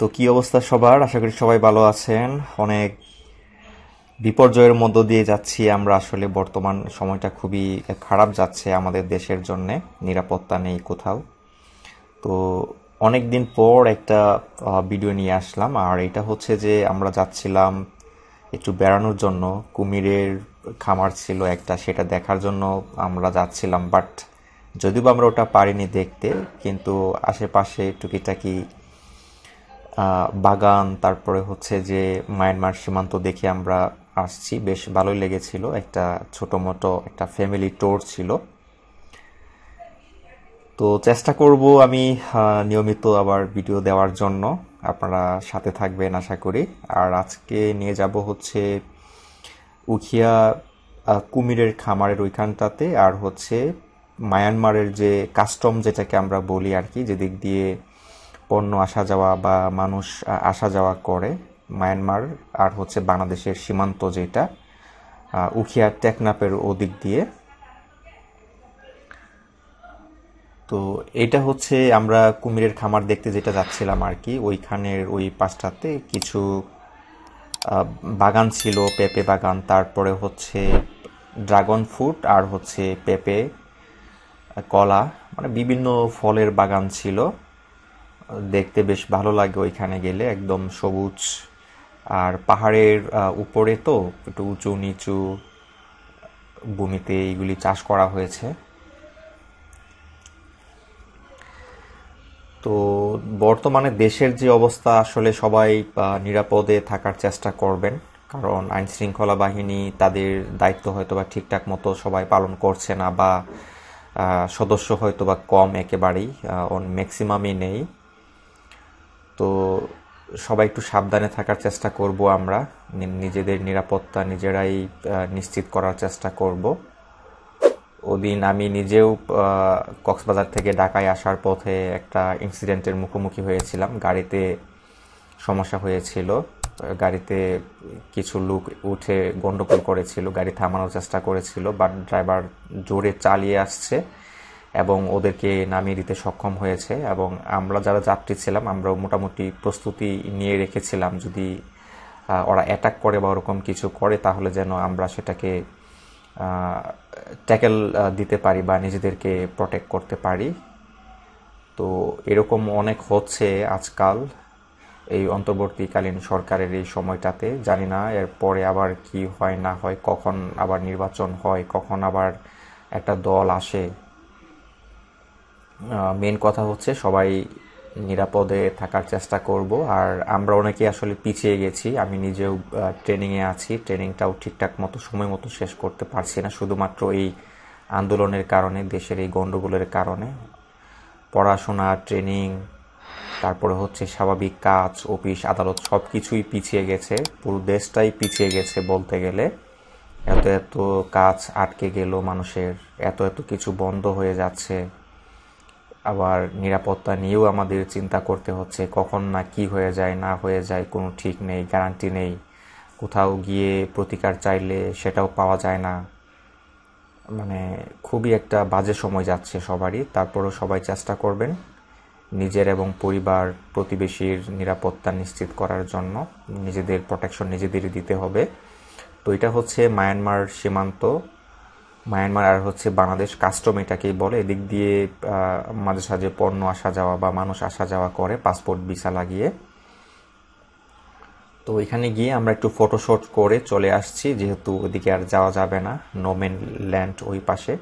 তো কি অবস্থা সবার? আশা করি সবাই ভালো আছেন। অনেক বিপর্যয়ের মধ্য দিয়ে যাচ্ছি আমরা। আসলে বর্তমান সময়টা খুবই খারাপ যাচ্ছে আমাদের দেশের জন্যে। নিরাপত্তা নেই কোথাও। তো অনেক দিন পর একটা ভিডিও নিয়ে আসলাম। আর এটা হচ্ছে যে আমরা যাচ্ছিলাম একটু বেড়ানোর জন্য। কুমিরের খামার ছিল একটা, সেটা দেখার জন্য আমরা যাচ্ছিলাম। বাট যদিও বা আমরা ওটা পারিনি দেখতে, কিন্তু আশেপাশে টুকিটাকি বাগান, তারপরে হচ্ছে যে মায়ানমার সীমান্ত দেখে আমরা আসছি। বেশ ভালোই লেগেছিল। একটা ছোট মোটো একটা ফ্যামিলি ট্যুর ছিল। তো চেষ্টা করব আমি নিয়মিত আবার ভিডিও দেওয়ার জন্য। আপনারা সাথে থাকবেন আশা করি। আর আজকে নিয়ে যাব হচ্ছে উখিয়া কুমিরের খামারের ওইখানটাতে। আর হচ্ছে মায়ানমারের যে কাস্টম যেটাকে আমরা বলি আর কি, যেদিক দিয়ে পণ্য আসা যাওয়া বা মানুষ আসা যাওয়া করে মায়ানমার আর হচ্ছে বাংলাদেশের সীমান্ত, যেটা উখিয়া টেকনাফের ওদিক দিয়ে। তো এটা হচ্ছে আমরা কুমিরের খামার দেখতে যেটা যাচ্ছিলাম আর কি, ওইখানের ওই পাশটাতে কিছু বাগান ছিল, পেঁপে বাগান, তারপরে হচ্ছে ড্রাগন ফ্রুট, আর হচ্ছে পেঁপে, কলা, মানে বিভিন্ন ফলের বাগান ছিল। দেখতে বেশ ভালো লাগে ওইখানে গেলে, একদম সবুজ। আর পাহাড়ের উপরে তো একটু উঁচু নিচু ভূমিতে এইগুলি চাষ করা হয়েছে। তো বর্তমানে দেশের যে অবস্থা, আসলে সবাই নিরাপদে থাকার চেষ্টা করবেন। কারণ আইন শৃঙ্খলা বাহিনী তাদের দায়িত্ব হয়তো বা ঠিকঠাক মতো সবাই পালন করছে না, বা সদস্য হয়তো বা কম, একেবারেই ম্যাক্সিমামই নেই। তো সবাই একটু সাবধানে থাকার চেষ্টা করব আমরা। নিজেদের নিরাপত্তা নিজেরাই নিশ্চিত করার চেষ্টা করব। ওদিন আমি নিজেও কক্সবাজার থেকে ঢাকায় আসার পথে একটা ইনসিডেন্টের মুখোমুখি হয়েছিলাম। গাড়িতে সমস্যা হয়েছিল। গাড়িতে কিছু লোক উঠে গন্ডগোল করেছিল, গাড়ি থামানোর চেষ্টা করেছিল, বাট ড্রাইভার জোরে চালিয়ে আসছে এবং ওদেরকে নামিয়ে দিতে সক্ষম হয়েছে। এবং আমরা যারা যাত্রী ছিলাম, আমরা মোটামুটি প্রস্তুতি নিয়ে রেখেছিলাম, যদি ওরা অ্যাটাক করে বা ওরকম কিছু করে, তাহলে যেন আমরা সেটাকে ট্যাকেল দিতে পারি বা নিজেদেরকে প্রটেক্ট করতে পারি। তো এরকম অনেক হচ্ছে আজকাল এই অন্তর্বর্তীকালীন সরকারের এই সময়টাতে। জানি না এরপরে আবার কি হয় না হয়, কখন আবার নির্বাচন হয়, কখন আবার একটা দল আসে। মেন কথা হচ্ছে সবাই নিরাপদে থাকার চেষ্টা করব। আর আমরা অনেকে আসলে পিছিয়ে গেছি। আমি নিজেও ট্রেনিংয়ে আছি, ট্রেনিংটাও ঠিকঠাক মতো সময় মতো শেষ করতে পারছি না, শুধুমাত্র এই আন্দোলনের কারণে, দেশের এই গণ্ডগোলের কারণে। পড়াশোনা, ট্রেনিং, তারপরে হচ্ছে স্বাভাবিক কাজ, অফিস আদালত, সব কিছুই পিছিয়ে গেছে। পুরো দেশটাই পিছিয়ে গেছে বলতে গেলে। এত এত কাজ আটকে গেল মানুষের, এত এত কিছু বন্ধ হয়ে যাচ্ছে। আবার নিরাপত্তা নিয়েও আমাদের চিন্তা করতে হচ্ছে, কখন না কি হয়ে যায় না হয়ে যায় কোনো ঠিক নেই, গ্যারান্টি নেই। কোথাও গিয়ে প্রতিকার চাইলে সেটাও পাওয়া যায় না। মানে খুবই একটা বাজে সময় যাচ্ছে সবারই। তারপরও সবাই চেষ্টা করবেন নিজের এবং পরিবার প্রতিবেশীর নিরাপত্তা নিশ্চিত করার জন্য। নিজেদের প্রোটেকশন নিজেদেরই দিতে হবে। তো এটা হচ্ছে মায়ানমার সীমান্ত, মায়ানমার আর হচ্ছে বাংলাদেশ কাস্টম এটাকেই বলে। এদিক দিয়ে মাঝে সাঝে পণ্য আসা যাওয়া বা মানুষ আসা যাওয়া করে পাসপোর্ট ভিসা লাগিয়ে। তো এখানে গিয়ে আমরা একটু ফটোশুট করে চলে আসছি, যেহেতু ওইদিকে আর যাওয়া যাবে না, নোমেন ল্যান্ড ওই পাশে।